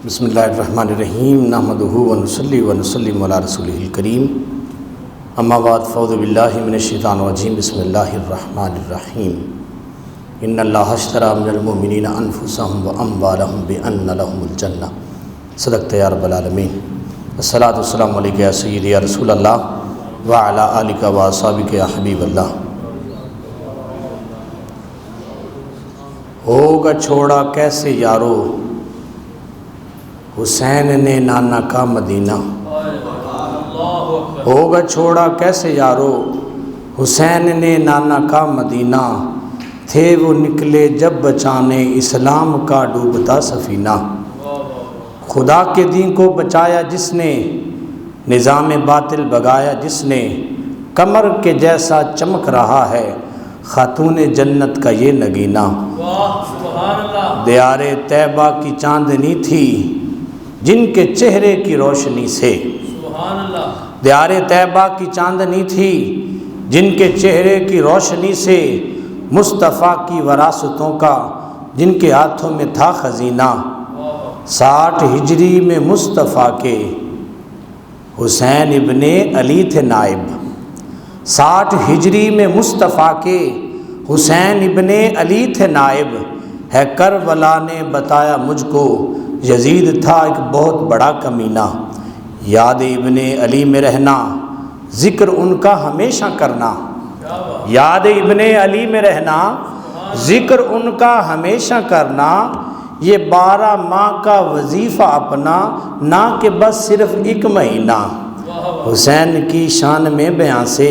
بسم اللہ الرحمن الرحیم نحمدہ ونصلی ونسلم علی رسولہ الکریم اما بعد فاعوذ باللہ من الشیطان الرجیم بسم اللہ الرحمن الرحیم ان اللہ اشتری من المؤمنین انفسهم واموالهم بان لهم الجنہ صدقت یا رب العالمین والصلاۃ والسلام علیک یا سیدی یا رسول اللہ وعلی آلک واصحابک یا حبیب اللہ۔ ہوگا چھوڑا کیسے یارو حسین نے نانا کا مدینہ، ہوگا چھوڑا کیسے یارو حسین نے نانا کا مدینہ، تھے وہ نکلے جب بچانے اسلام کا ڈوبتا سفینہ، خدا کے دین کو بچایا جس نے نظام باطل بگایا جس نے، قمر کے جیسا چمک رہا ہے خاتون جنت کا یہ نگینہ، دیار طیبہ کی چاندنی تھی جن کے چہرے کی روشنی سے، دیار طیبہ کی چاندنی تھی جن کے چہرے کی روشنی سے، مصطفیٰ کی وراثتوں کا جن کے ہاتھوں میں تھا خزینہ، 60 ہجری میں مصطفیٰ کے حسین ابن علی تھے نائب، 60 ہجری میں مصطفیٰ کے حسین ابن علی تھے نائب، ہے کربلا نے بتایا مجھ کو یزید تھا ایک بہت بڑا کمینہ، یاد ابن علی میں رہنا ذکر ان کا ہمیشہ کرنا، یاد ابن علی میں رہنا ذکر ان کا ہمیشہ کرنا، یہ 12 ماہ کا وظیفہ اپنا نہ کہ بس صرف 1 مہینہ، حسین کی شان میں بیان سے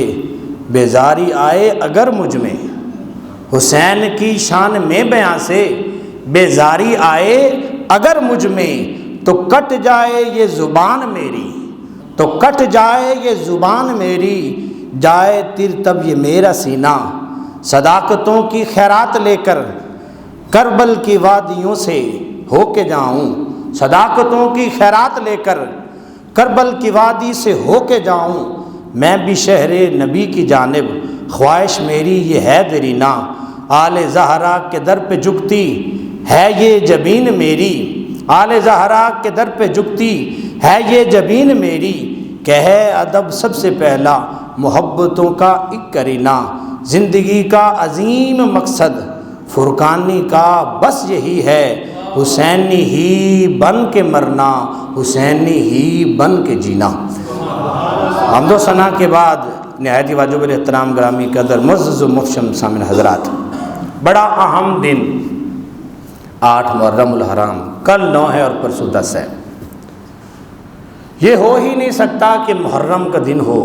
بیزاری آئے اگر مجھ میں، حسین کی شان میں بیان سے بیزاری آئے اگر مجھ میں، تو کٹ جائے یہ زبان میری، تو کٹ جائے یہ زبان میری، جائے تیر تب یہ میرا سینہ، صداقتوں کی خیرات لے کر کربل کی وادیوں سے ہو کے جاؤں، صداقتوں کی خیرات لے کر کربل کی وادی سے ہو کے جاؤں، میں بھی شہر نبی کی جانب خواہش میری یہ ہے دیرینہ، آل زہرا کے در پہ جھکتی ہے یہ جبین میری، آل زہرا کے در پہ جھکتی ہے یہ جبین میری، کہ ہے ادب سب سے پہلا محبتوں کا ایک کرینہ، زندگی کا عظیم مقصد فرقانی کا بس یہی ہے، حسینی ہی بن کے مرنا حسینی ہی بن کے جینا۔ حمد و ثنا کے بعد نہایت واجب الاحترام گرامی قدر معزز و محترم سامعین حضرات، بڑا اہم دن 8 محرم الحرام، کل 9 ہے اور پرسوں 10 ہے۔ یہ ہو ہی نہیں سکتا کہ محرم کا دن ہو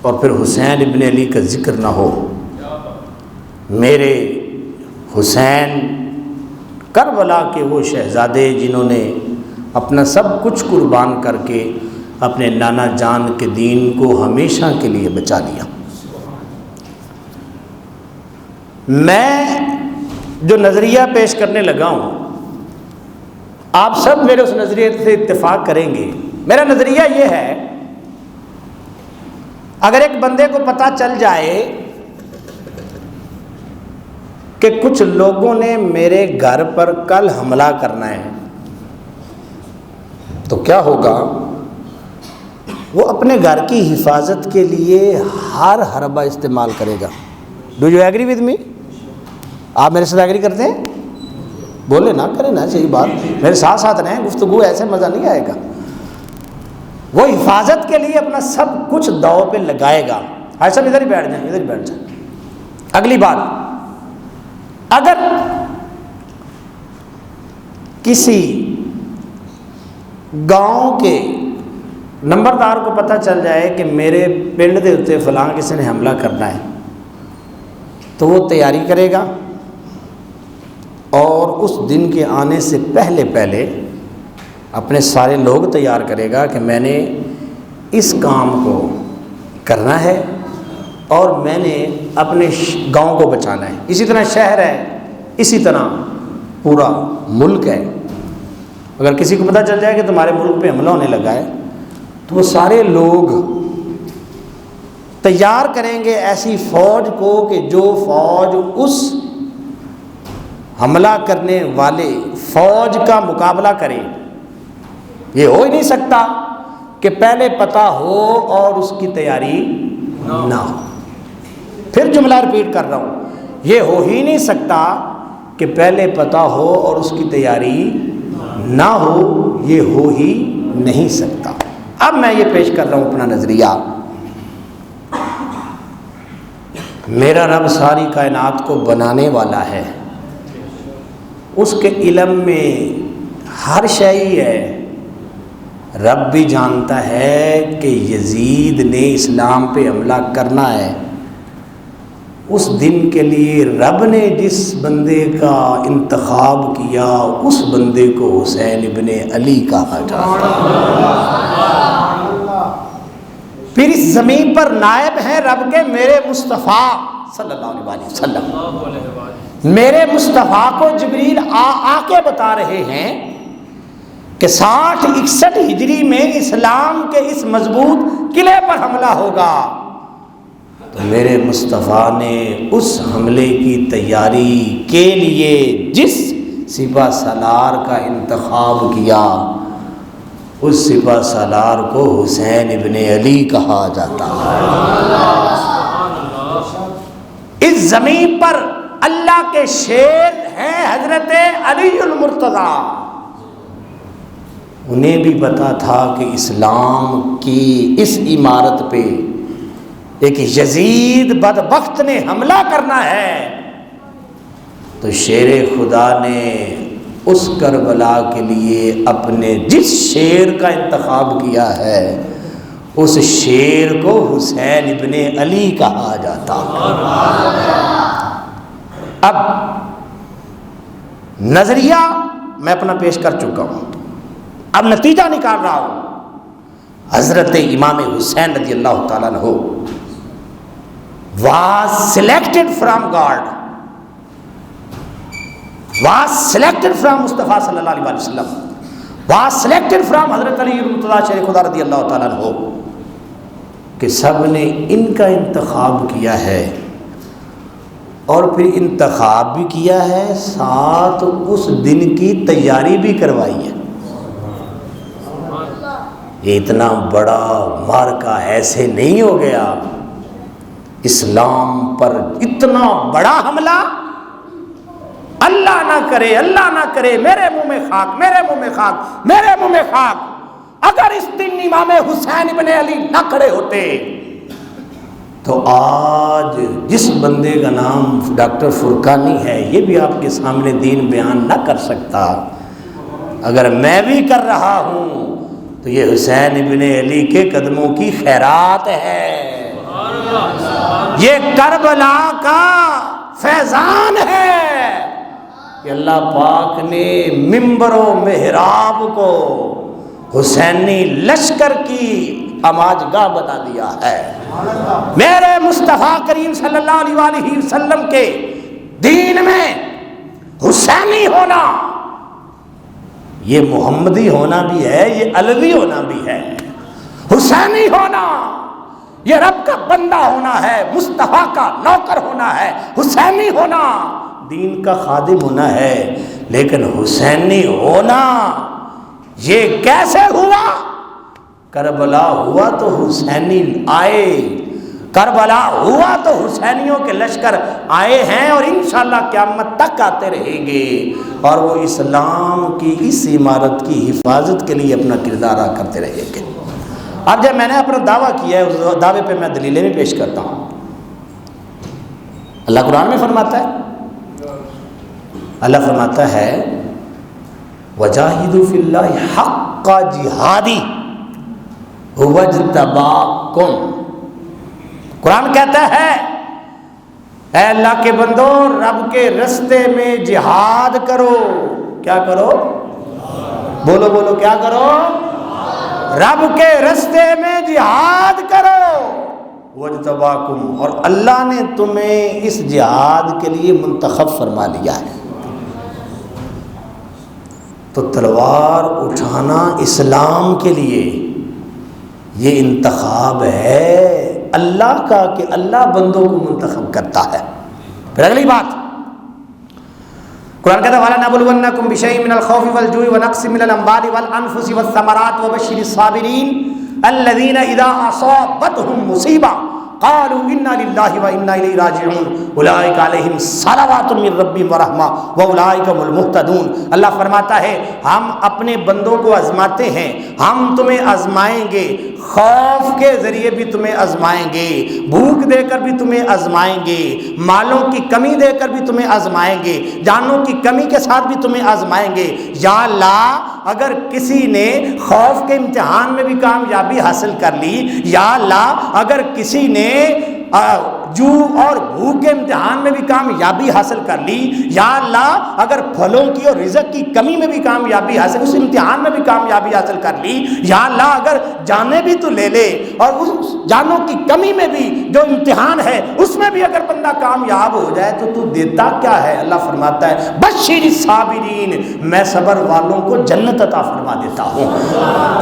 اور پھر حسین ابن علی کا ذکر نہ ہو۔ میرے حسین کربلا کے وہ شہزادے جنہوں نے اپنا سب کچھ قربان کر کے اپنے نانا جان کے دین کو ہمیشہ کے لیے بچا لیا۔ میں جو نظریہ پیش کرنے لگا ہوں آپ سب میرے اس نظریے سے اتفاق کریں گے۔ میرا نظریہ یہ ہے، اگر ایک بندے کو پتہ چل جائے کہ کچھ لوگوں نے میرے گھر پر کل حملہ کرنا ہے تو کیا ہوگا؟ وہ اپنے گھر کی حفاظت کے لیے ہر حربہ استعمال کرے گا۔ Do you agree with me? آپ میرے ساتھ ایگری کرتے ہیں؟ بولے نا، کریں نا، صحیح بات، میرے ساتھ ساتھ رہیں، گفتگو ایسے مزہ نہیں آئے گا۔ وہ حفاظت کے لیے اپنا سب کچھ داؤ پہ لگائے گا۔ آج سب ادھر ہی بیٹھ جائیں، ادھر ہی بیٹھ جائیں۔ اگلی بات، اگر کسی گاؤں کے نمبردار کو پتہ چل جائے کہ میرے پنڈ دے اتنے فلاں کسی نے حملہ کرنا ہے تو وہ تیاری کرے گا اور اس دن کے آنے سے پہلے پہلے اپنے سارے لوگ تیار کرے گا کہ میں نے اس کام کو کرنا ہے اور میں نے اپنے گاؤں کو بچانا ہے۔ اسی طرح شہر ہے، اسی طرح پورا ملک ہے۔ اگر کسی کو پتہ چل جائے کہ تمہارے ملک پہ حملہ ہونے لگا ہے تو وہ سارے لوگ تیار کریں گے ایسی فوج کو کہ جو فوج اس حملہ کرنے والے فوج کا مقابلہ کرے، یہ ہو ہی نہیں سکتا کہ پہلے پتہ ہو اور اس کی تیاری نہ ہو۔ پھر جملہ ریپیٹ کر رہا ہوں، یہ ہو ہی نہیں سکتا کہ پہلے پتہ ہو اور اس کی تیاری نہ ہو، یہ ہو ہی نہیں سکتا۔ اب میں یہ پیش کر رہا ہوں اپنا نظریہ۔ میرا رب ساری کائنات کو بنانے والا ہے، اس کے علم میں ہر شے ہے۔ رب بھی جانتا ہے کہ یزید نے اسلام پہ حملہ کرنا ہے، اس دن کے لیے رب نے جس بندے کا انتخاب کیا اس بندے کو حسین ابن علی کہا جاتا ہے۔ پھر اس زمین پر نائب ہیں رب کے میرے مصطفیٰ صلی اللہ علیہ وسلم۔ میرے مصطفیٰ کو جبریل آ کے بتا رہے ہیں کہ 60-61 ہجری میں اسلام کے اس مضبوط قلعے پر حملہ ہوگا، تو میرے مصطفیٰ نے اس حملے کی تیاری کے لیے جس سپہ سالار کا انتخاب کیا اس سپہ سالار کو حسین ابن علی کہا جاتا ہے۔ اس زمین پر اللہ کے شیر ہیں حضرت علی المرتضیٰ، انہیں بھی پتا تھا کہ اسلام کی اس عمارت پہ ایک یزید بدبخت نے حملہ کرنا ہے، تو شیر خدا نے اس کربلا کے لیے اپنے جس شیر کا انتخاب کیا ہے اس شیر کو حسین ابن علی کہا جاتا ہے۔ اب نظریہ میں اپنا پیش کر چکا ہوں، اب نتیجہ نکال رہا ہوں۔ حضرت امام حسین رضی اللہ تعالیٰ عنہ was selected from God, was selected from مصطفیٰ صلی اللہ علیہ وسلم، was selected from حضرت علی المرتضیٰ شیر خدا رضی اللہ تعالیٰ عنہ، کہ سب نے ان کا انتخاب کیا ہے اور پھر انتخاب بھی کیا ہے، ساتھ اس دن کی تیاری بھی کروائی ہے۔ یہ اتنا بڑا معرکہ ایسے نہیں ہو گیا، اسلام پر اتنا بڑا حملہ اللہ نہ کرے، اللہ نہ کرے، میرے منہ میں خاک، میرے منہ میں خاک، میرے منہ میں خاک، اگر اس دن امام حسین ابن علی نہ کھڑے ہوتے تو آج جس بندے کا نام ڈاکٹر فرقانی ہے یہ بھی آپ کے سامنے دین بیان نہ کر سکتا۔ اگر میں بھی کر رہا ہوں تو یہ حسین ابن علی کے قدموں کی خیرات ہے، یہ کربلا کا فیضان ہے کہ اللہ پاک نے ممبر و محراب کو حسینی لشکر کی آماجگاہ بنا دیا ہے۔ میرے مصطفیٰ کریم صلی اللہ علیہ وآلہ وسلم کے دین میں حسینی ہونا، یہ محمدی ہونا بھی ہے، یہ علوی ہونا بھی ہے۔ حسینی ہونا یہ رب کا بندہ ہونا ہے، مصطفیٰ کا نوکر ہونا ہے۔ حسینی ہونا دین کا خادم ہونا ہے، لیکن حسینی ہونا یہ کیسے ہوا؟ کربلا ہوا تو حسینی آئے، کربلا ہوا تو حسینیوں کے لشکر آئے ہیں اور انشاءاللہ قیامت تک آتے رہیں گے، اور وہ اسلام کی اس عمارت کی حفاظت کے لیے اپنا کردار ادا کرتے رہیں گے۔ اب جب میں نے اپنا دعویٰ کیا ہے اس دعوے پہ میں دلیلیں بھی پیش کرتا ہوں۔ اللہ قرآن میں فرماتا ہے، اللہ فرماتا ہے وَجَاهِدُوا فِي اللَّهِ حَقَّ جِهَادِهِ هُوَ اجْتَبَاكُمْ۔ قرآن کہتا ہے اے اللہ کے بندو رب کے رستے میں جہاد کرو۔ کیا کرو؟ بولو بولو، کیا کرو؟ رب کے رستے میں جہاد کرو۔ وَاجْتَبَاكُمْ، اور اللہ نے تمہیں اس جہاد کے لیے منتخب فرما لیا ہے۔ تو تلوار اٹھانا اسلام کے لیے یہ انتخاب ہے اللہ کا کہ اللہ بندوں کو منتخب کرتا ہے۔ پھر اگلی بات، قرآن کہتا ہے وَلَنَبْلُوَنَّكُمْ بِشَيْءٍ مِّنَ الْخَوْفِ وَالْجُوعِ وَنَقْصٍ مِّنَ الْأَمْوَالِ وَالْأَنفُسِ وَالثَّمَرَاتِ وَبَشِّرِ الصَّابِرِينَ الَّذِينَ إِذَا أَصَابَتْهُمْ مُصِيبَةٌ قالوا انا للہ و انا الیہ راجعون اولئک علیہم صلوات من ربہم ورحمہ واولئک هم المہتدون۔ اللہ فرماتا ہے ہم اپنے بندوں کو آزماتے ہیں، ہم تمہیں آزمائیں گے، خوف کے ذریعے بھی تمہیں آزمائیں گے، بھوک دے کر بھی تمہیں آزمائیں گے، مالوں کی کمی دے کر بھی تمہیں آزمائیں گے، جانوں کی کمی کے ساتھ بھی تمہیں آزمائیں گے۔ یا اللہ اگر کسی نے خوف کے امتحان میں بھی کامیابی حاصل کر لی، یا اللہ اگر کسی نے جو اور بھوک کے امتحان میں بھی کامیابی حاصل کر لی، یا اللہ اگر پھلوں کی اور رزق کی کمی میں بھی کامیابی حاصل، اس امتحان میں بھی کامیابی حاصل کر لی، یا اللہ اگر جانیں بھی تو لے لے اور اس جانوں کی کمی میں بھی جو امتحان ہے اس میں بھی اگر بندہ کامیاب ہو جائے تو دیتا کیا ہے؟ اللہ فرماتا ہے بشیر الصابرین، میں صبر والوں کو جنت عطا فرما دیتا ہوں۔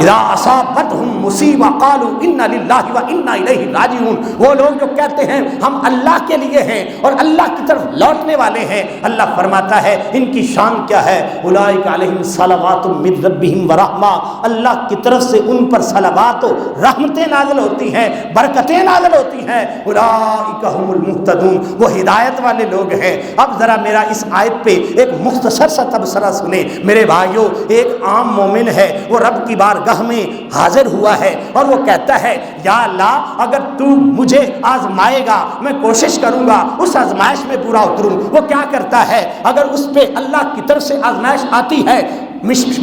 اذا اصابتہم مصیبہ قالوا انا للہ و انا الیہ راجعون، وہ لوگ جو کہتے ہیں ہم اللہ کے لیے ہیں اور اللہ کی طرف لوٹنے والے ہیں، اللہ فرماتا ہے ان کی شان کیا ہے؟ اولئک علیہم صلوات من ربہم ورحمہ، اللہ کی طرف سے ان پر صلوات و رحمتیں نازل ہوتی ہیں، برکتیں نازل ہوتی ہیں۔ اولئک هم المہتدون، وہ ہدایت والے لوگ ہیں۔ اب ذرا میرا اس آیت پہ ایک مختصر سا تبصرہ سنیں میرے بھائیو۔ ایک عام مومن ہے، وہ رب کی بارگاہ میں حاضر ہوا ہے اور وہ کہتا ہے یا اللہ اگر تو مجھے آزمائے گا میں کوشش کروں گا اس آزمائش میں پورا اتروں۔ وہ کیا کرتا ہے؟ اگر اس پہ اللہ کی طرف سے آزمائش آتی ہے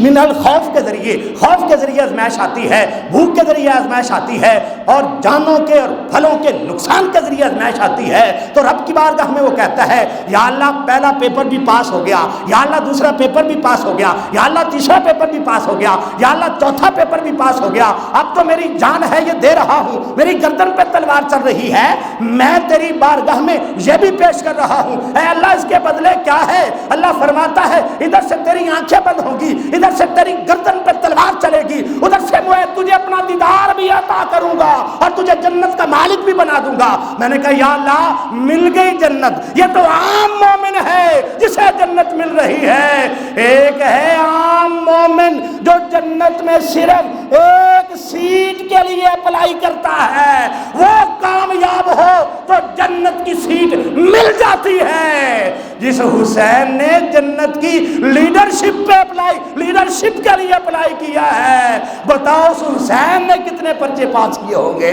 من الخوف کے ذریعے، خوف کے ذریعے آزمائش آتی ہے، بھوک کے ذریعے آزمائش آتی ہے اور جانوں کے اور پھلوں کے نقصان کے ذریعے آزمائش آتی ہے، تو رب کی بارگاہ میں وہ کہتا ہے یا اللہ پہلا پیپر بھی پاس ہو گیا، یا اللہ دوسرا پیپر بھی پاس ہو گیا، یا اللہ تیسرا پیپر بھی پاس ہو گیا، یا اللہ چوتھا پیپر بھی پاس ہو گیا، اب تو میری جان ہے یہ دے رہا ہوں، میری گردن پہ تلوار چل رہی ہے، میں تیری بارگاہ میں یہ بھی پیش کر رہا ہوں، اے اللہ اس کے بدلے کیا ہے؟ اللہ فرماتا ہے ادھر سے تیری آنکھیں بند ہوں گی، ادھر سے تیری گردن پہ تلوار چلے گی، ادھر سے میں تجھے اپنا دیدار بھی عطا کروں گا اور تجھے جنت کا مالک بھی بنا دوں گا۔ میں نے کہا یا اللہ مل گئی جنت، یہ تو عام مومن ہے جسے جنت مل رہی ہے، ایک ہے عام مومن جو جنت میں صرف ایک سیٹ کے لیے اپلائی کرتا ہے، وہ کامیاب ہو تو جنت کی سیٹ مل جاتی ہے۔ جس حسین نے جنت کی لیڈرشپ پہ لیڈرشپ کے لیے اپلائی کیا ہے، بتاؤ اس حسین نے کتنے پرچے پاس کیے ہوں گے؟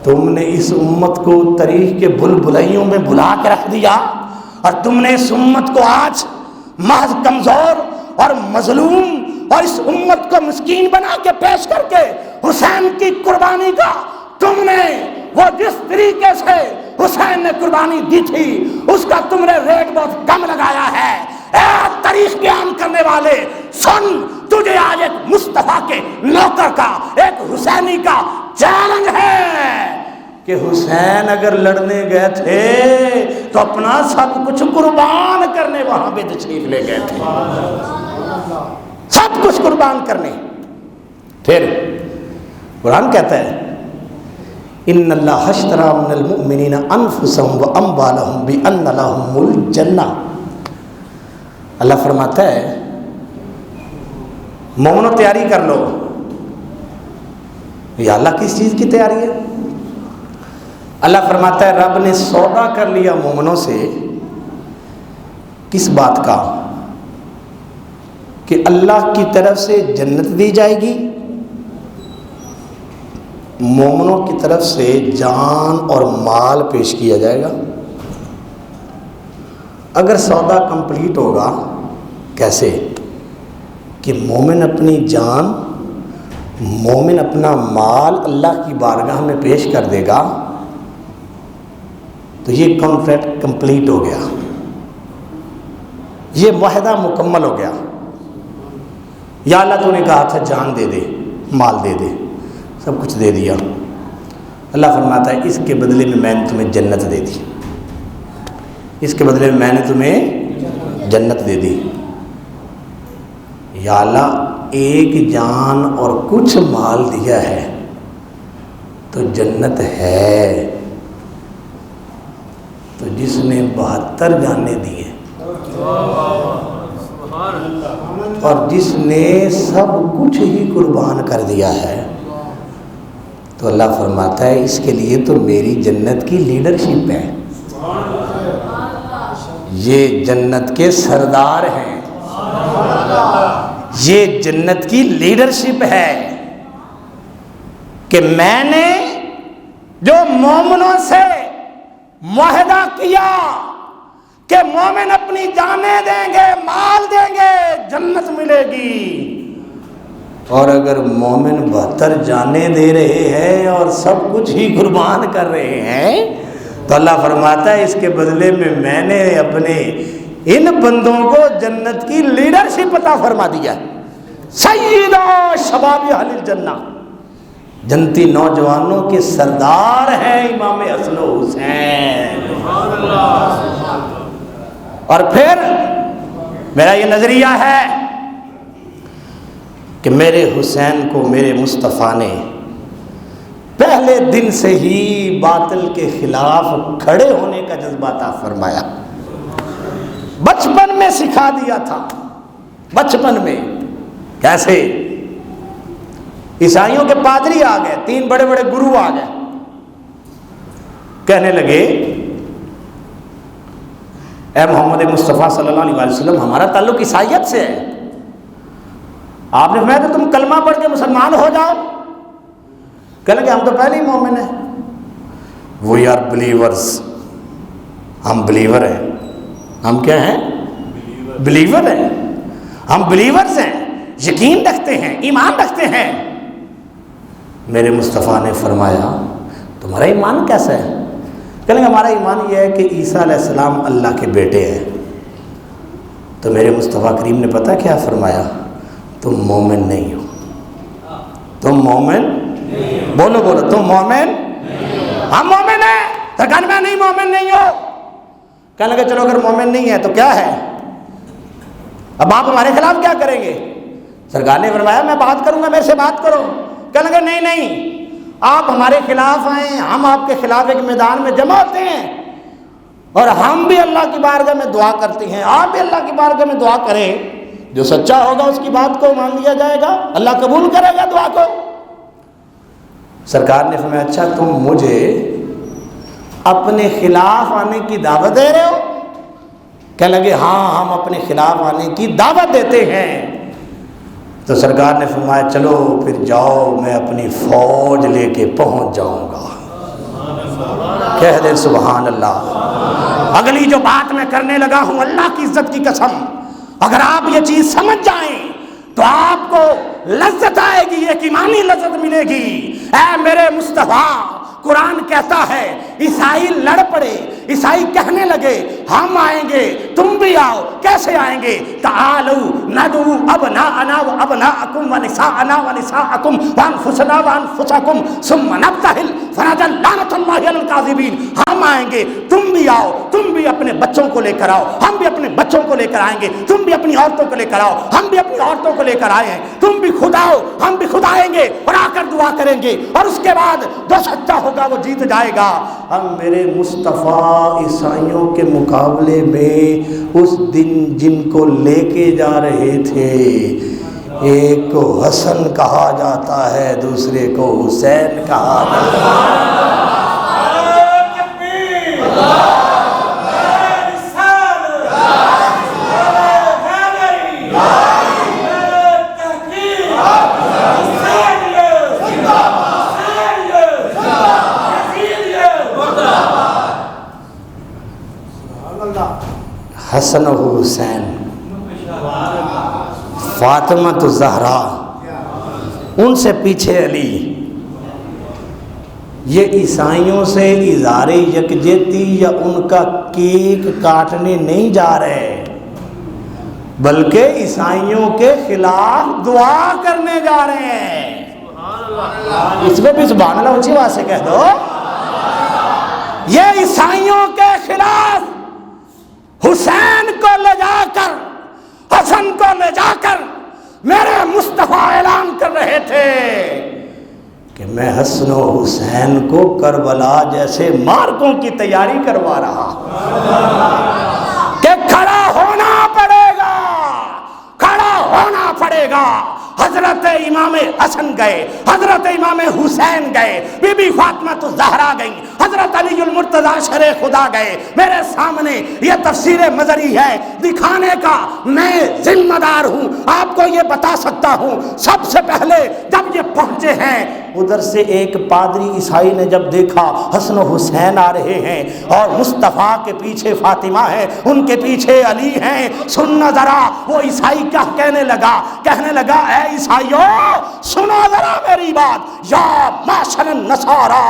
تم نے اس امت کو تاریخ کے بلبلیوں میں بلا کے رکھ دیا اور تم نے اس امت کو آج محض کمزور اور مظلوم اور اس امت کو مسکین بنا کے پیش کر کے حسین کی قربانی کا تم نے وہ جس طریقے سے حسین نے قربانی دی تھی اس کا تم نے ریٹ بہت کم لگایا ہے۔ اے تاریخ بیان کرنے والے سن، تجھے آج ایک مصطفیٰ کے نوکر کا، ایک حسینی کا چیلنج ہے کہ حسین اگر لڑنے گئے تھے تو اپنا سب کچھ قربان کرنے وہاں پہ تشریف لے گئے تھے، سب کچھ قربان کرنے۔ پھر قرآن کہتا ہے ان اللہ اشتری من المؤمنین انفسهم واموالهم بان لهم الجنہ، اللہ فرماتا ہے مومنو تیاری کر لو۔ یا اللہ کس چیز کی تیاری ہے؟ اللہ فرماتا ہے رب نے سودا کر لیا مومنوں سے کس بات کا؟ کہ اللہ کی طرف سے جنت دی جائے گی، مومنوں کی طرف سے جان اور مال پیش کیا جائے گا۔ اگر سودا کمپلیٹ ہوگا کیسے؟ کہ مومن اپنی جان، مومن اپنا مال اللہ کی بارگاہ میں پیش کر دے گا تو یہ کانٹریکٹ کمپلیٹ ہو گیا، یہ معاہدہ مکمل ہو گیا۔ یا اللہ تو نے کہا تھا جان دے دے، مال دے دے، سب کچھ دے دیا، اللہ فرماتا ہے اس کے بدلے میں نے تمہیں جنت دے دی، اس کے بدلے میں میں نے تمہیں جنت دے دی۔ یا اللہ ایک جان اور کچھ مال دیا ہے تو جنت ہے، تو جس نے 72 جانیں دیے اور جس نے سب کچھ ہی قربان کر دیا ہے، تو اللہ فرماتا ہے اس کے لیے تو میری جنت کی لیڈرشپ ہے، یہ جنت کے سردار ہیں، یہ جنت کی لیڈرشپ ہے کہ میں نے جو مومنوں سے معاہدہ کیا کہ مومن اپنی جانیں دیں گے، مال دیں گے، جنت ملے گی، اور اگر مومن 72 جانیں دے رہے ہیں اور سب کچھ ہی قربان کر رہے ہیں، تو اللہ فرماتا ہے اس کے بدلے میں نے اپنے ان بندوں کو جنت کی لیڈرشپ عطا فرما دیا ہے۔ سیدہ شباب اہل الجنہ، جنتی نوجوانوں کے سردار ہیں امام حسن و حسین۔ اور پھر میرا یہ نظریہ ہے کہ میرے حسین کو میرے مصطفیٰ نے پہلے دن سے ہی باطل کے خلاف کھڑے ہونے کا جذبہ عطا فرمایا، بچپن میں سکھا دیا تھا۔ بچپن میں کیسے؟ عیسائیوں کے پادری آ گئے، 3 بڑے بڑے گرو آ گئے، کہنے لگے اے محمد مصطفیٰ صلی اللہ علیہ وسلم، ہمارا تعلق عیسائیت سے ہے، آپ نے فرمایا کہ تم کلمہ پڑھ کے مسلمان ہو جاؤ۔ کہنے لگے ہم تو پہلے ہی مومن ہیں، وی آر بلیورز، ہم بلیور ہیں۔ ہم کیا ہیں؟ بلیور ہیں، ہم بلیورز ہیں، یقین رکھتے ہیں، ایمان رکھتے ہیں۔ میرے مصطفیٰ نے فرمایا تمہارا ایمان کیسا ہے؟ کہنے لگے ہمارا ایمان یہ ہے کہ عیسیٰ علیہ السلام اللہ کے بیٹے ہیں۔ تو میرے مصطفیٰ کریم نے پتہ کیا فرمایا؟ تم مومن نہیں ہو، تم مومن بولو بولو، تم مومن؟ ہم مومن ہیں۔ سرکار میں نہیں مومن نہیں ہو۔ کہنے لگے چلو اگر مومن نہیں ہے تو کیا ہے، اب آپ ہمارے خلاف کیا کریں گے؟ سرکار نے فرمایا میں بات کروں گا، میرے سے بات کرو۔ کہنے لگے نہیں نہیں، آپ ہمارے خلاف آئیں، ہم آپ کے خلاف ایک میدان میں جمع ہوتے ہیں اور ہم بھی اللہ کی بارگاہ میں دعا کرتے ہیں، آپ بھی اللہ کی بارگاہ میں دعا کریں، جو سچا ہوگا اس کی بات کو مان لیا جائے گا، اللہ قبول کرے گا دعا کو۔ سرکار نے فرمایا اچھا تم مجھے اپنے خلاف آنے کی دعوت دے رہے ہو؟ کہنے لگے ہاں ہم اپنے خلاف آنے کی دعوت دیتے ہیں۔ تو سرکار نے فرمایا چلو پھر جاؤ، میں اپنی فوج لے کے پہنچ جاؤں گا۔ کہہ دے سبحان اللہ۔ اگلی جو بات میں کرنے لگا ہوں، اللہ کی عزت کی قسم، اگر آپ یہ چیز سمجھ جائیں تو آپ کو لذت آئے گی، ایک ایمانی لذت ملے گی۔ اے میرے مصطفیٰ، قرآن کہتا ہے عیسائی لڑ پڑے، عیسائی کہنے لگے ہم آئیں گے تم بھی آؤ۔ کیسے آئیں گے؟ تعالوا ندعو ابناءنا وابناءکم ونساءنا ونساءکم وانفسنا وانفسکم ثم نبتہل فنجعل لعنۃ اللہ علی الکاذبین۔ ہم آئیں گے تم بھی آؤ، تم بھی اپنے بچوں کو لے کر آؤ، ہم بھی اپنے بچوں کو لے کر آئیں گے، تم بھی اپنی عورتوں کو لے کر آؤ، ہم بھی اپنی عورتوں کو لے کر آئے ہیں، تم بھی خود آؤ، ہم بھی خود آئیں گے اور آ کر دعا کریں گے، اور اس کے بعد جو سچا ہوگا وہ جیت جائے گا۔ ہم میرے مصطفیٰ عیسائیوں کے مقابلے میں اس دن جن کو لے کے جا رہے تھے، ایک کو حسن کہا جاتا ہے، دوسرے کو حسین کہا جاتا ہے۔ حسن و حسین، فاطمہ زہرا، ان سے پیچھے علی، یہ عیسائیوں سے اظہار یکجہتی یا ان کا کیک کاٹنے نہیں جا رہے، بلکہ عیسائیوں کے خلاف دعا کرنے جا رہے ہیں۔ اس میں بھی سبحان اللہ اونچی آواز سے کہہ دو، یہ عیسائیوں کے خلاف حسین کو لے جا کر، حسن کو لے جا کر میرے مصطفیٰ اعلان کر رہے تھے کہ میں حسن و حسین کو کربلا جیسے مارکوں کی تیاری کروا رہا کہ کھڑا ہونا پڑے گا، کھڑا ہونا پڑے گا۔ حضرت امام حسن گئے، حضرت امام حسین گئے، بی بی فاطمہ تو زہرا گئی، حضرت علی المرتضیٰ شرع خدا گئے۔ میرے سامنے یہ تفسیر مظہری ہے دکھانے کا، میں ذمہ دار ہوں، آپ کو یہ بتا سکتا ہوں۔ سب سے پہلے جب یہ پہنچے ہیں، ادھر سے ایک پادری عیسائی نے جب دیکھا حسن و حسین آ رہے ہیں اور مصطفیٰ کے پیچھے فاطمہ ہے، ان کے پیچھے علی ہیں، سننا ذرا وہ عیسائی کیا کہنے لگا اے عیسائیو سنو ذرا میری بات، یا معشر النصارا،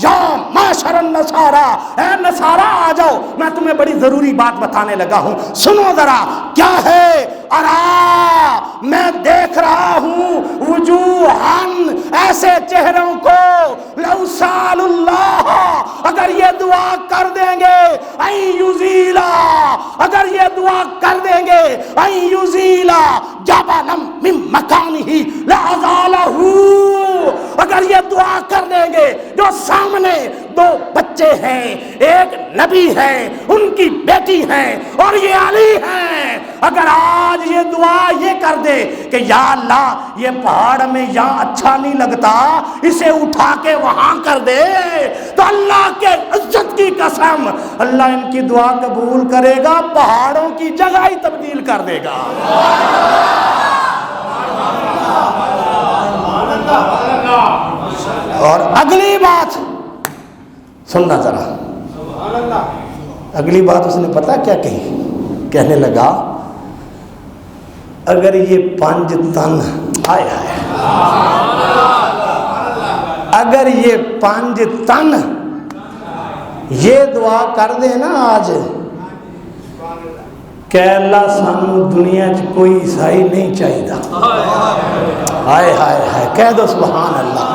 یا معشر النصارا، اے نصارا آ جاؤ، میں تمہیں بڑی ضروری بات بتانے لگا ہوں، سنو ذرا کیا ہے۔ ارا میں دیکھ رہا ہوں وجوہن ایسے چہروں کو، لو سال اللہ، اگر یہ دعا کر دیں گے این یزیلا، اگر یہ دعا کر دیں گے این یزیلا جبلم من مکانہ لازالہ، اگر یہ دعا کر دیں گے، جو سامنے دو بچے ہیں، ایک نبی ہے، ان کی بیٹی ہے اور یہ علی ہیں، اگر آج یہ دعا یہ کر دے کہ یا اللہ یہ پہاڑ میں یہاں اچھا نہیں لگتا، اسے اٹھا کے وہاں کر دے، تو اللہ کے عزت کی قسم اللہ ان کی دعا قبول کرے گا، پہاڑوں کی جگہ ہی تبدیل کر دے گا۔ اور اگلی بات سننا ذرا، اگلی بات اس نے پتا کیا کہی؟ کہنے لگا اگر یہ 5 تن آئے اگر یہ 5 تن یہ دعا کر دے نا آج کہ اللہ سانو دنیا چ کوئی عیسائی نہیں چاہیے، ہائے ہائے ہائے، کہہ دو سبحان اللہ،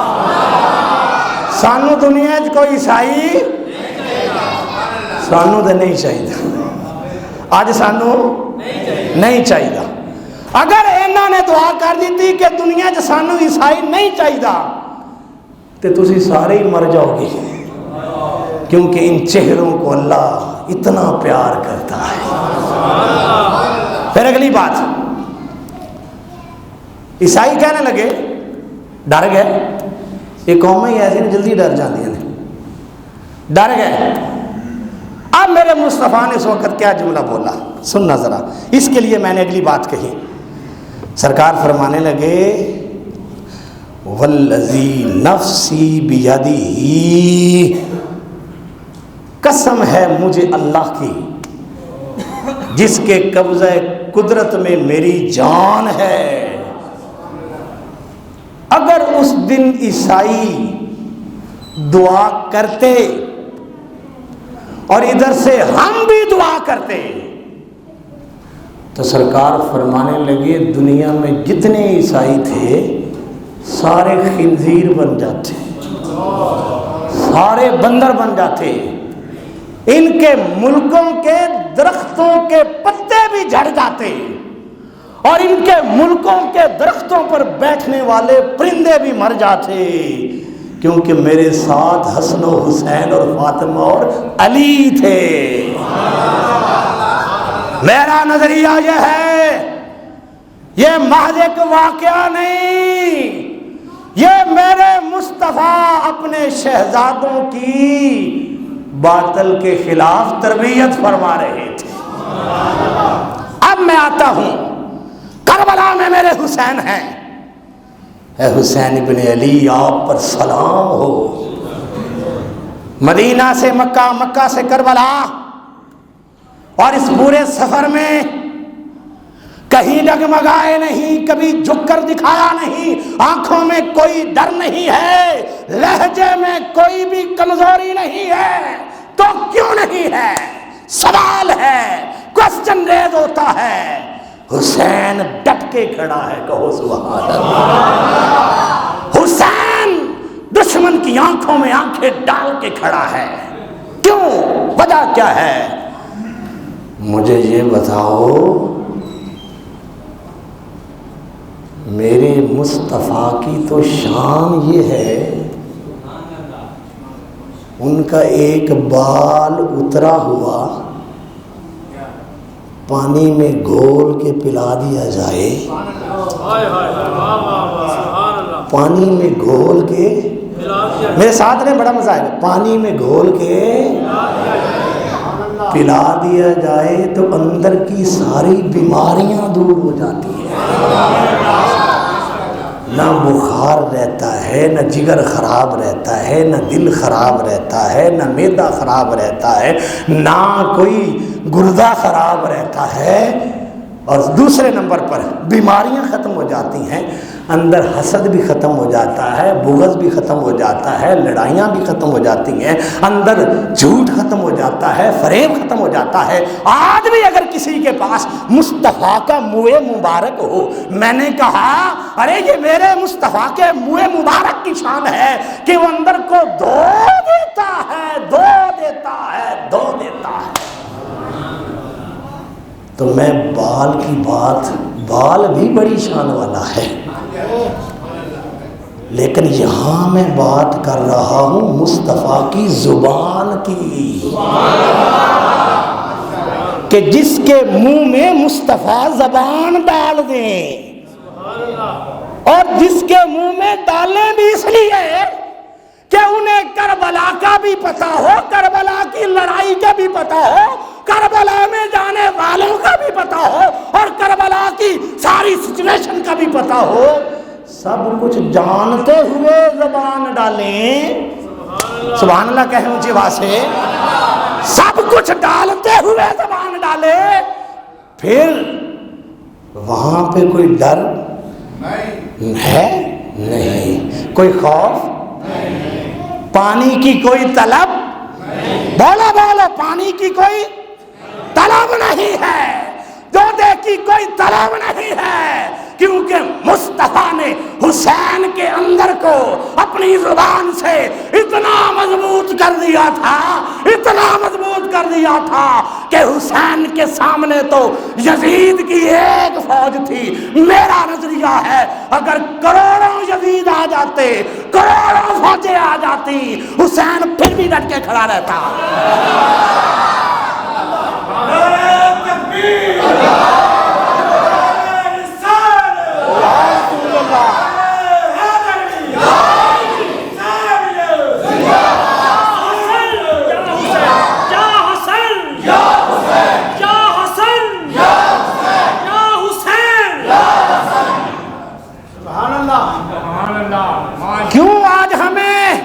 سانو دنیا چ کوئی عیسائی سانو تو نہیں چاہیے، آج سانو نہیں چاہیے۔ اگر انہوں نے دعا کر دیتی کہ دنیا چ سانو عیسائی نہیں چاہیے تو تسی سارے ہی مر جاؤ گے، کیونکہ ان چہروں کو اللہ اتنا پیار کرتا ہے۔ پھر اگلی بات، عیسائی کہنے لگے، ڈر گئے، یہ قومیں ہی ایسی جلدی ڈر جاتی ہیں، ڈر گئے۔ اب میرے مصطفیٰ نے اس وقت کیا جملہ بولا سننا ذرا، اس کے لیے میں نے اگلی بات کہی۔ سرکار فرمانے لگے والذی نفسی بیدہ، قسم ہے مجھے اللہ کی جس کے قبضہ قدرت میں میری جان ہے، اگر اس دن عیسائی دعا کرتے اور ادھر سے ہم بھی دعا کرتے تو سرکار فرمانے لگے دنیا میں جتنے عیسائی تھے سارے خنزیر بن جاتے، سارے بندر بن جاتے، ان کے ملکوں کے درختوں کے پتے بھی جھڑ جاتے اور ان کے ملکوں کے درختوں پر بیٹھنے والے پرندے بھی مر جاتے، کیونکہ میرے ساتھ حسن و حسین اور فاطمہ اور علی تھے۔ میرا نظریہ یہ ہے، یہ محض ایک واقعہ نہیں، یہ میرے مصطفیٰ اپنے شہزادوں کی باطل کے خلاف تربیت فرما رہے تھے۔ اب میں آتا ہوں، کربلا میں میرے حسین ہیں، اے حسین ابن علی آپ پر سلام ہو۔ مدینہ سے مکہ، مکہ سے کربلا، اور اس پورے سفر میں کہیں ڈگمگائے نہیں، کبھی جھک کر دکھایا نہیں، آنکھوں میں کوئی ڈر نہیں ہے، لہجے میں کوئی بھی کمزوری نہیں ہے۔ تو کیوں نہیں ہے؟ سوال ہے، کوسچن ریز ہوتا ہے۔ حسین ڈٹ کے کھڑا ہے، کہو سبحان اللہ۔ حسین دشمن کی آنکھوں میں آنکھیں ڈال کے کھڑا ہے، کیوں؟ وجہ کیا ہے؟ مجھے یہ بتاؤ، میرے مصطفیٰ کی تو شان یہ ہے ان کا ایک بال اترا ہوا پانی میں گھول کے پلا دیا جائے، پانی میں گھول کے، میرے ساتھ نے بڑا مزہ ہے، پانی میں گھول کے پلا دیا جائے تو اندر کی ساری بیماریاں دور ہو جاتی ہیں، نہ بخار رہتا ہے، نہ جگر خراب رہتا ہے، نہ دل خراب رہتا ہے، نہ معدہ خراب رہتا ہے، نہ کوئی گردہ خراب رہتا ہے، اور دوسرے نمبر پر بیماریاں ختم ہو جاتی ہیں، اندر حسد بھی ختم ہو جاتا ہے، بغض بھی ختم ہو جاتا ہے، لڑائیاں بھی ختم ہو جاتی ہیں، اندر جھوٹ ختم ہو جاتا ہے، فریب ختم ہو جاتا ہے۔ آج بھی اگر کسی کے پاس مصطفیٰ کا منہ مبارک ہو، میں نے کہا ارے یہ میرے مصطفیٰ کے منہ مبارک کی شان ہے کہ وہ اندر کو دھو دیتا ہے، دھو دیتا ہے، دھو دیتا ہے۔ تو میں بال کی بات، بال بھی بڑی شان والا ہے، لیکن یہاں میں بات کر رہا ہوں مصطفیٰ کی زبان کی، کہ جس کے منہ میں مصطفیٰ زبان ڈال دیں، اور جس کے منہ میں ڈالیں بھی اس لیے کہ انہیں کربلا کا بھی پتا ہو، کربلا کی لڑائی کا بھی پتا ہو، کربلا میں جانے والوں کا بھی پتا ہو، اور کربلا کی ساری سچویشن کا بھی پتا ہو، سب کچھ جانتے ہوئے زبان ڈالیں، سبحان اللہ کہیں اونچی آواز سے، سب کچھ ڈالتے ہوئے زبان ڈالیں، پھر وہاں پہ کوئی ڈر ہے نہیں، کوئی خوف، پانی کی کوئی طلب، بولو بولو، پانی کی کوئی طلب نہیں ہے، دودے کی کوئی طلب نہیں ہے، کیونکہ مصطفیٰ نے حسین کے اندر کو اپنی زبان سے اتنا مضبوط کر دیا تھا، اتنا مضبوط کر دیا تھا کہ حسین کے سامنے تو یزید کی ایک فوج تھی۔ میرا نظریہ ہے اگر کروڑوں یزید آ جاتے، کروڑوں فوجیں آ جاتی، حسین پھر بھی ڈٹ کے کھڑا رہتا۔ کیوں آج ہمیں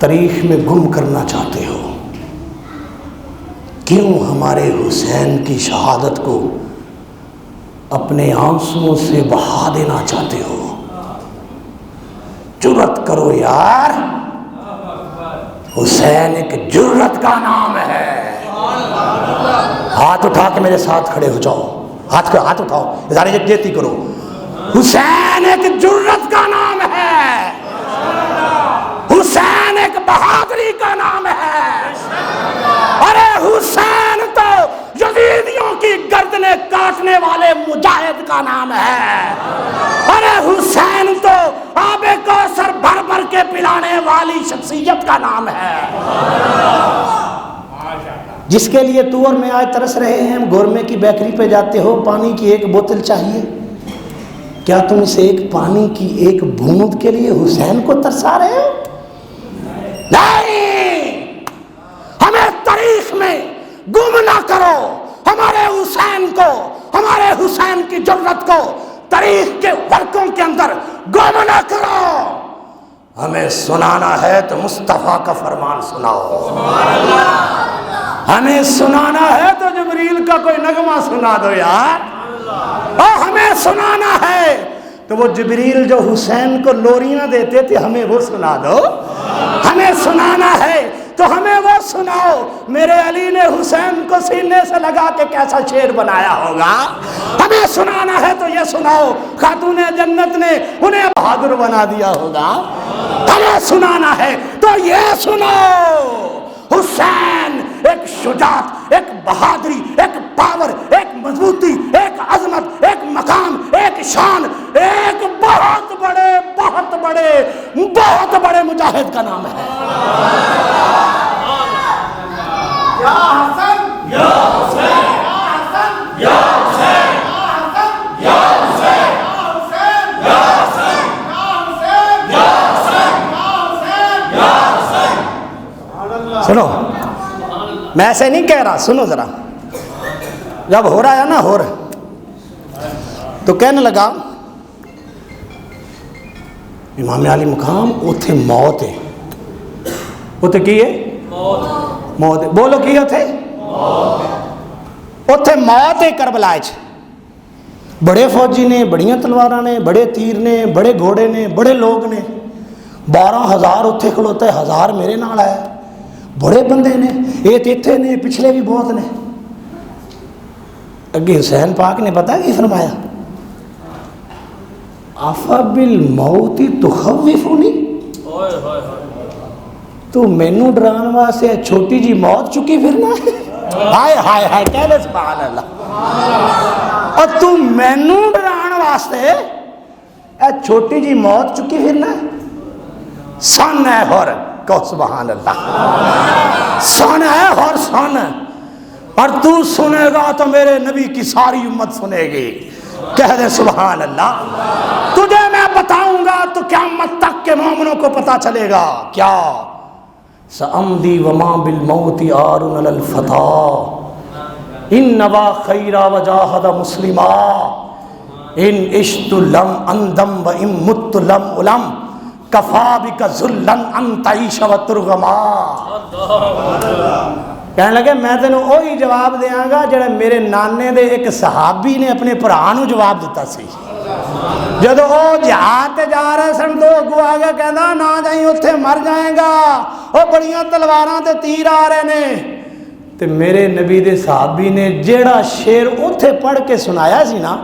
تاریخ میں گم کرنا چاہتے ہو؟ کیوں ہمارے حسین کی شہادت کو اپنے آنسوؤں سے بہا دینا چاہتے ہو؟ جرأت کرو یار، حسین ایک جرأت کا نام ہے۔ ہاتھ اٹھا کے میرے ساتھ کھڑے ہو جاؤ، ہاتھ اٹھاؤ، اظہار یکجہتی کرو۔ حسین ایک جرأت کا نام ہے، حسین ایک بہادری کا نام ہے۔ ارے حسین تو یزیدیوں کی گردنیں کاٹنے والے مجاہد کا نام ہے۔ ارے حسین تو آب کوثر بھر بھر کے پلانے والی شخصیت کا نام ہے، جس کے لیے تو اور میں آج ترس رہے ہیں۔ ہم گورمے کی بیکری پہ جاتے ہو، پانی کی ایک بوتل چاہیے، کیا تم اسے ایک پانی کی ایک بوند کے لیے حسین کو ترسا رہے ہو؟ نہیں، ہمیں تاریخ میں گم نہ کرو، ہمارے حسین کو، ہمارے حسین کی جرأت کو تاریخ کے ورقوں کے اندر گم نہ کرو۔ ہمیں سنانا ہے تو مصطفیٰ کا فرمان سناؤ، ہمیں سنانا ہے تو جبریل کا کوئی نغمہ سنا دو یار، اور ہمیں سنانا ہے تو وہ جبریل جو حسین کو لوریاں دیتے تھے ہمیں وہ سنا دو، ہمیں سنانا ہے تو ہمیں وہ سناؤ۔ میرے علی نے حسین کو سینے سے لگا کے کیسا شعر بنایا ہوگا، ہمیں سنانا ہے تو یہ سناؤ۔ خاتون جنت نے انہیں بہادر بنا دیا ہوگا، ہمیں سنانا ہے تو یہ سناؤ۔ حسین ایک شجاعت، ایک بہادری، ایک پاور، ایک مضبوطی، ایک عظمت، ایک مقام، ایک شان، ایک بہت بڑے سنو میں ایسے نہیں کہہ رہا، سنو ذرا، جب ہو رہا ہے نا ہو رہا تو کہنے لگا امام علی مقام اوتھے موت ہے، اوتھے کی ہے موت ہے، بولو کی اوتھے اوتھے موت ہے کربلا چ، بڑے فوجی نے، بڑیاں تلواراں نے، بڑے تیر نے، بڑے گھوڑے نے، بڑے لوگ نے، 12,000 اتھے کھلوتے، 1000 میرے نال آئے، بڑے بندے نے، یہ اتھے نے، پچھلے بھی بہت نے۔ اگے حسین پاک نے پتہ کی فرمایا، افبالموت تخوفنی، تو مینوں ڈران واسطے چھوٹی جی موت چکی پھرنا، ہائے ہائے ہائے کہہ لے سبحان اللہ، اور تو مینوں ڈران واسطے اے چھوٹی جی موت چکی پھرنا، سن ہے ہور، کہو سبحان اللہ، سن ہے ہور سن، اور تو سنے گا تو میرے نبی کی ساری امت سنے گی، کہہ دے سبحان اللہ۔ تجھے میں بتاؤں گا تو قیامت تک کے مومنوں کو پتا چلے گا کیا، سأمضی وما بالموت آر علی الفتى ان نوا خیرا وجاہد مسلما ان عشت لم اندم و ان مت لم علم کفا بک ذلا ان تعیش و ترغما۔ کہنے لگے میں تینوں وہی جواب دیاں گا جڑا میرے نانے دے ایک صحابی نے اپنے بھرا نوں جواب دیتا سی، جدو وہ جہاد تے جا رہے سن تو اگو آگے کہندا نہ جائیں اتھے مر جائیں گا، وہ بڑیاں تلواراں تے تیر آ رہے نے، تے میرے نبی دے صحابی نے جیڑا شعر اتھے پڑھ کے سنایا سی نا،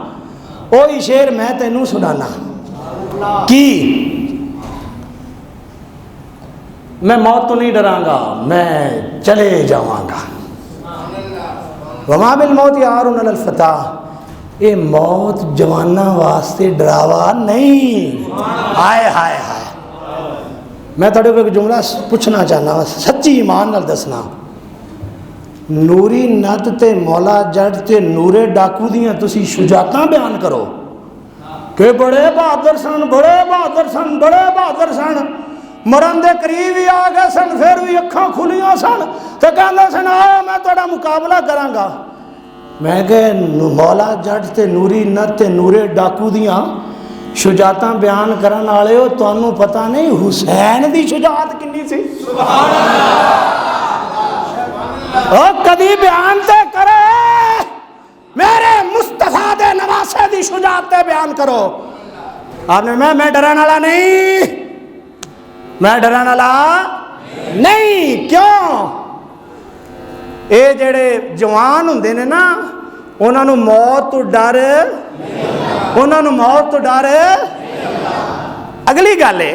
وہی شعر میں تینوں سنانا کی، میں موت تو نہیں ڈراں گا، میں چلے جاواں گا، وما بالموت یار علی الفتى، یہ موت جواناں واسطے ڈراوا نہیں، ہائے ہائے ہائے۔ میں تھوڑے کو ایک جملہ پوچھنا چاہنا، سچی ایمان نال دسنا، نوری ند تے مولا جٹ تے نورے ڈاکو دیاں تسی شجاعتاں بیان کرو کہ بڑے بہادر سن، بڑے بہادر سن، بڑے بہادر سن، مرن دے قریب ہی آ گئے سن، پھر بھی اکھاں کھلیاں سن تے کہندے سن آؤ میں تہاڈا مقابلہ کراں گا۔ میں کہ مولا جٹ تے نوری نت تے نورے ڈاکو دیاں شجاعتاں بیان کرن والے ہو، تانوں پتہ نہیں حسین دی شجاعت کنی سی؟ سبحان اللہ، او کدی بیان تے کرے میرے مصطفیٰ دے نواسے دی شجاعت تے بیان کرو۔ آپ نے میں ڈرن والا نہیں، میں ڈرن والا نہیں، کیوں؟ اے جڑے جوان ہوندے نے نا انہاں نوں موت تو ڈر، انہاں نوں موت تو ڈر۔ اگلی گل ہے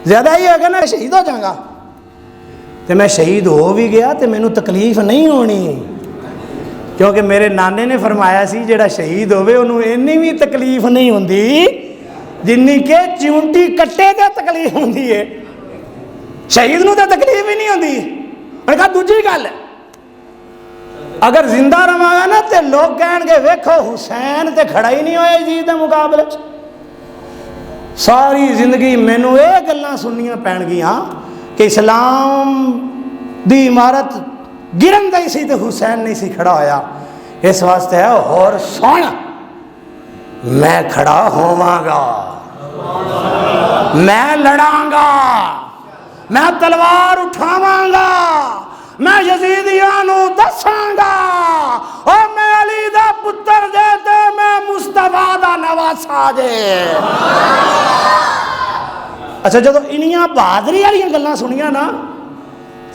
زیادہ یہ اگر میں شہید ہو جاؤں گا تو میں شہید ہو بھی گیا تو مینوں تکلیف نہیں ہونی، کیونکہ میرے نانے نے فرمایا سی جڑا شہید ہوئے انہوں اینی بھی تکلیف نہیں ہوندی جنی کہ چونٹی کٹے تے تکلیف ہوندی ہے، شہید نوں تے تکلیف ہی نہیں ہوندی۔ میں کہا دوجی گل اگر زندہ رہا نا تے لوگ کہن گے ویکھو حسین تے کھڑا ہی نہیں ہوئے جی دے مقابلے، ساری زندگی مینوں یہ گلاں سننیاں پین گیاں کہ اسلام دی عمارت گرن دئی سی تے حسین نہیں سی کھڑا ہویا، اس واسطے ہے اور سن میں کھڑا ہوواں گا، میں لڑاں گا، میں تلوار اٹھاواں گا، میں یزیدیاں نوں دساں گا، اور میں علی دا پتر جے تے میں مصطفیٰ دا نواسا جے۔ اچھا جدو انیاں بہادری والیاں گلاں سنیاں نا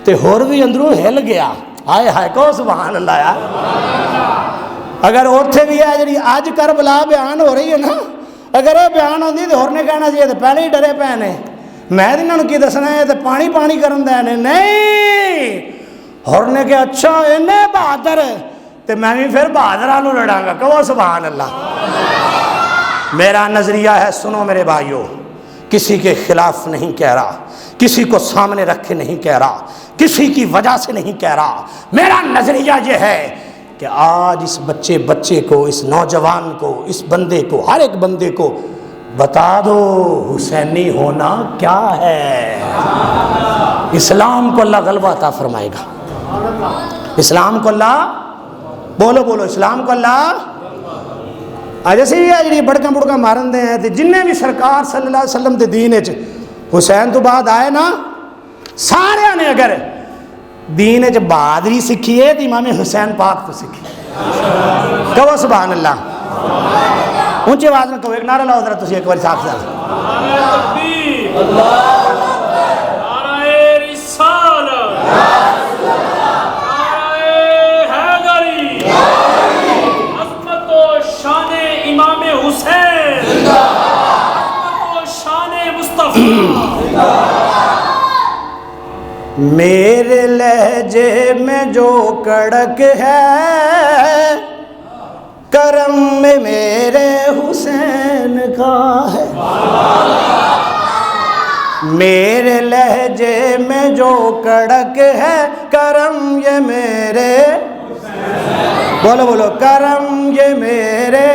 تے ہور بھی اندروں ہل گیا، ہائے ہائے کہو سبحان اللہ یار۔ اگر اوتھے بھی ہے جڑی اج کربلا بیان ہو رہی ہے نا، اگر یہ بیان ہوندی تے ہور نے کہنا سی تے پہلے ہی ڈرے پے نے، میں انہاں نوں کی دسنا ہے تے پانی پانی کرن دے نے، نہیں ہور نے کہ اچھا اینے بہادر تے میں بھی پھر بہادراں نوں لڑاں گا، کہو سبحان اللہ۔ میرا نظریہ ہے، سنو میرے بھائیو، کسی کے خلاف نہیں کہہ رہا، کسی کو سامنے رکھ کے نہیں کہہ رہا، کسی کی وجہ سے نہیں کہہ رہا، میرا نظریہ یہ ہے کہ آج اس بچے کو، اس نوجوان کو، اس بندے کو، ہر ایک بندے کو بتا دو حسینی ہونا کیا ہے۔ اسلام کو اللہ غلبہ عطا فرمائے گا. اسلام کو اللہ بولو بولو اسلام کو اللہ جیسے یہ جی بڑکاں بڑکاں مارن دے ہیں تے جنہیں بھی سرکار صلی اللہ علیہ وسلم دے دین وچ حسین تو بعد آئے نا سارے نے اگر دین وچ بہادری سکھی ہے تو امام حسین پاک تو سکھی. کہو سبحان اللہ. اونچی آواز میں کہو ایک نعرہ لاؤ ذرا تسی ایک بار صاحب صاحب. میرے لہجے میں جو کڑک ہے کرم میں میرے حسین کا ہے. میرے لہجے میں جو کڑک ہے کرم یہ میرے بولو بولو کرم یہ میرے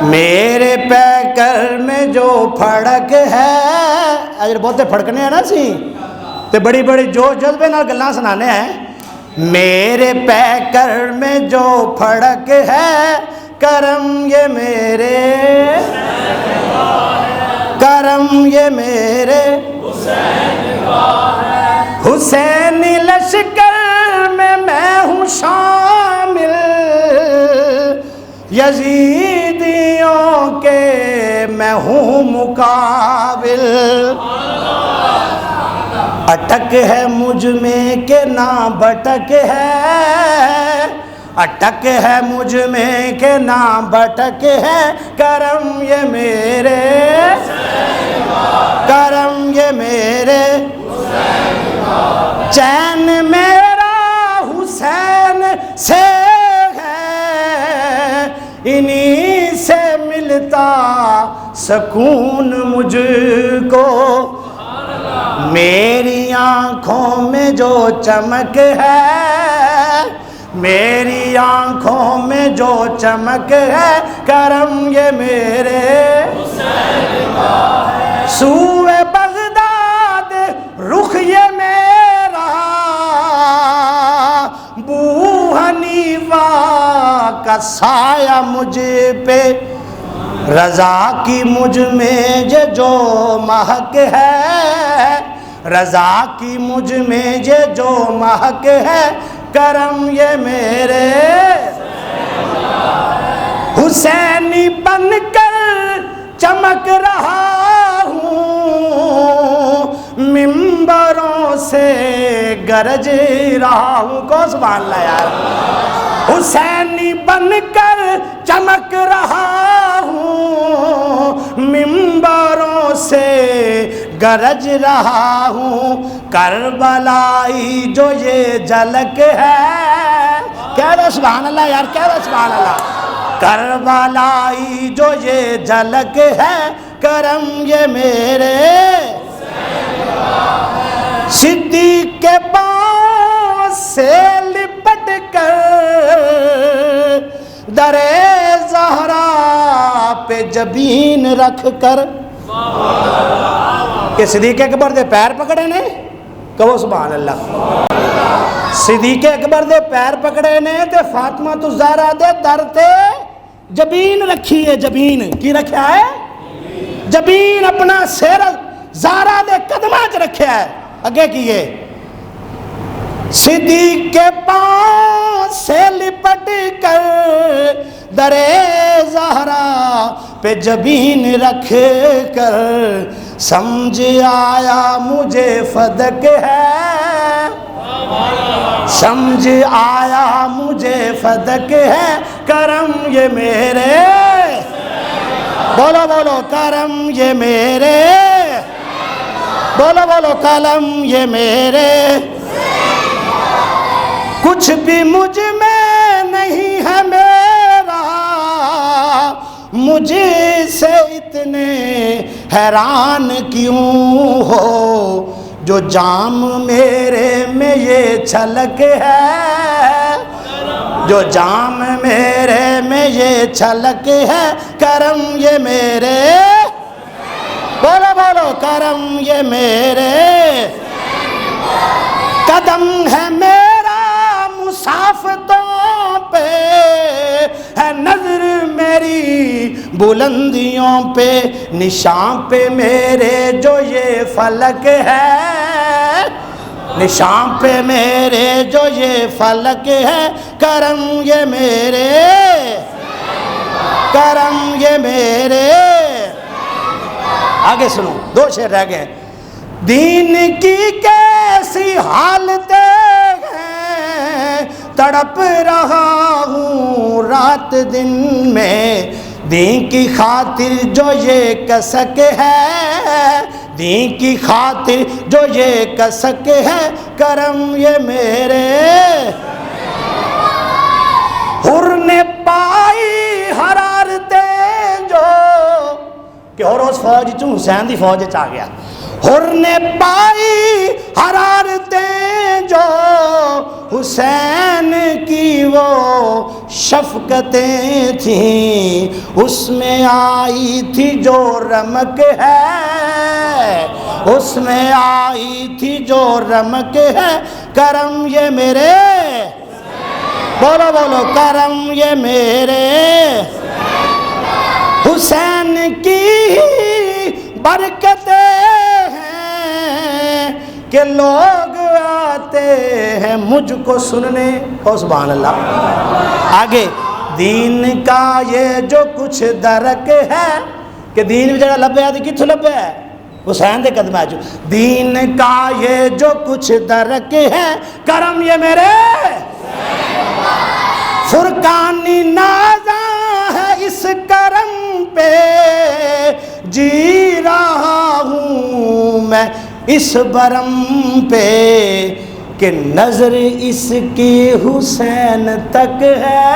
میرے پیکر میں جو پھڑک ہے. اگر بہتے پھڑکنے ہیں نا سی تے بڑی بڑی جو جذبے نال گلاں سنانے ہیں. میرے پیکر میں جو پھڑک ہے کرم یہ میرے کرم یہ میرے حسین لشکر میں ہوں شامل یزیدیوں کے میں ہوں مقابل. اٹک ہے مجھ میں کہ نہ بٹک ہے اٹک ہے مجھ میں کہ نہ بٹک ہے کرم یہ میرے کرم یہ میرے چین میرا حسین سے ہے انہی سے ملتا سکون مجھ کو. میری آنکھوں میں جو چمک ہے میری آنکھوں میں جو چمک ہے کرم یہ میرے سوئے بغداد رخ یہ میرا بو حنیفہ کا سایہ مجھ پہ رضا کی مجھ میں یہ جو مہک ہے رضا کی مجھ میں یہ جو مہک ہے کرم یہ میرے حسینی بن کر چمک رہا ہوں ممبروں سے گرج رہا ہوں. کو سبحان اللہ یار. حسینی بن کر چمک رہا ہوں ممبروں سے گرج رہا ہوں. کربلائی جو یہ جھلک ہے کہہ دو سبحان اللہ یار کہہ دو سبحان اللہ. کربلائی جو یہ جھلک ہے کرم یہ میرے صدیق کے پاؤں سے لپٹ کر در زہرا پہ جبین رکھ کر کہ صدیق اکبر دے پیر پکڑے نے. کہو سبحان اللہ. صدیق اکبر دے پیر پکڑے نے تے فاطمہ تو زہرا دے در تے جبین رکھی ہے. جبین کی رکھا ہے جبین اپنا سر زہرا دے قدمہ چ رکھا ہے. اگے کیے صدیق کے پاؤں سے لپٹ کر در زہرا پہ جبین رکھ کر سمجھ آیا مجھے فدق ہے سمجھ آیا مجھے فدق ہے کرم یہ میرے بولو بولو کرم یہ میرے بولو بولو کلم یہ میرے کچھ بھی مجھ میں نہیں ہے میرا مجھ سے اتنے حیران کیوں ہو جو جام میرے میں یہ چھلک ہے جو جام میرے میں یہ چھلک ہے کرم یہ میرے بولو بولو کرم یہ میرے قدم ہے میرا مسافتوں پہ، ہے نظر میری بلندیوں پہ، نشان پہ میرے جو یہ فلک ہے، نشان پہ میرے جو یہ فلک ہے، کرم یہ میرے، کرم یہ میرے۔ آگے سنو، 2 شعر رہ گئے۔ دین کی کیسی حالتیں ہیں، تڑپ رہا ہوں رات دن میں، دین کی خاطر جو یہ کسک ہے، دین کی خاطر جو یہ کسک ہے، کرم یہ میرے۔ حر نے پائی حرارتیں جو، کہ اور اس فوج چوں حسین دی فوج چ آ گیا، حر نے پائی حرارتیں جو، حسین کی وہ شفقتیں تھیں، اس میں آئی تھی جو رمک ہے، اس میں آئی تھی جو رمک ہے، کرم یہ میرے، بولو بولو کرم یہ میرے، حسین کی برکتیں ہیں کہ لوگ آتے ہیں مجھ کو سننے۔ او سبحان اللہ۔ آگے، دین کا یہ جو کچھ درک ہے، کہ دین بھی جگہ لبے آدھی کتھو لبے ہے، حسین دے قدم آجو، دین کا یہ جو کچھ درک ہے، کرم یہ میرے، فرقانی نازاں ہے اس کرم پہ، جی رہا ہوں میں اس برم پہ، کہ نظر اس کی حسین تک ہے۔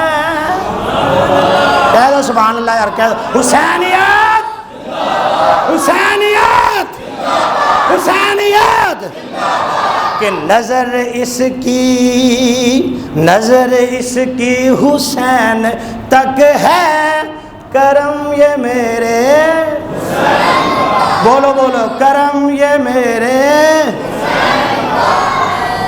کہہ دو سبحان اللہ یار، کہہ دو حسینیت، حسینیت، حسینیت، کہ نظر اس کی، نظر اس کی حسین تک ہے، کرم یہ میرے، بولو بولو کرم یہ میرے۔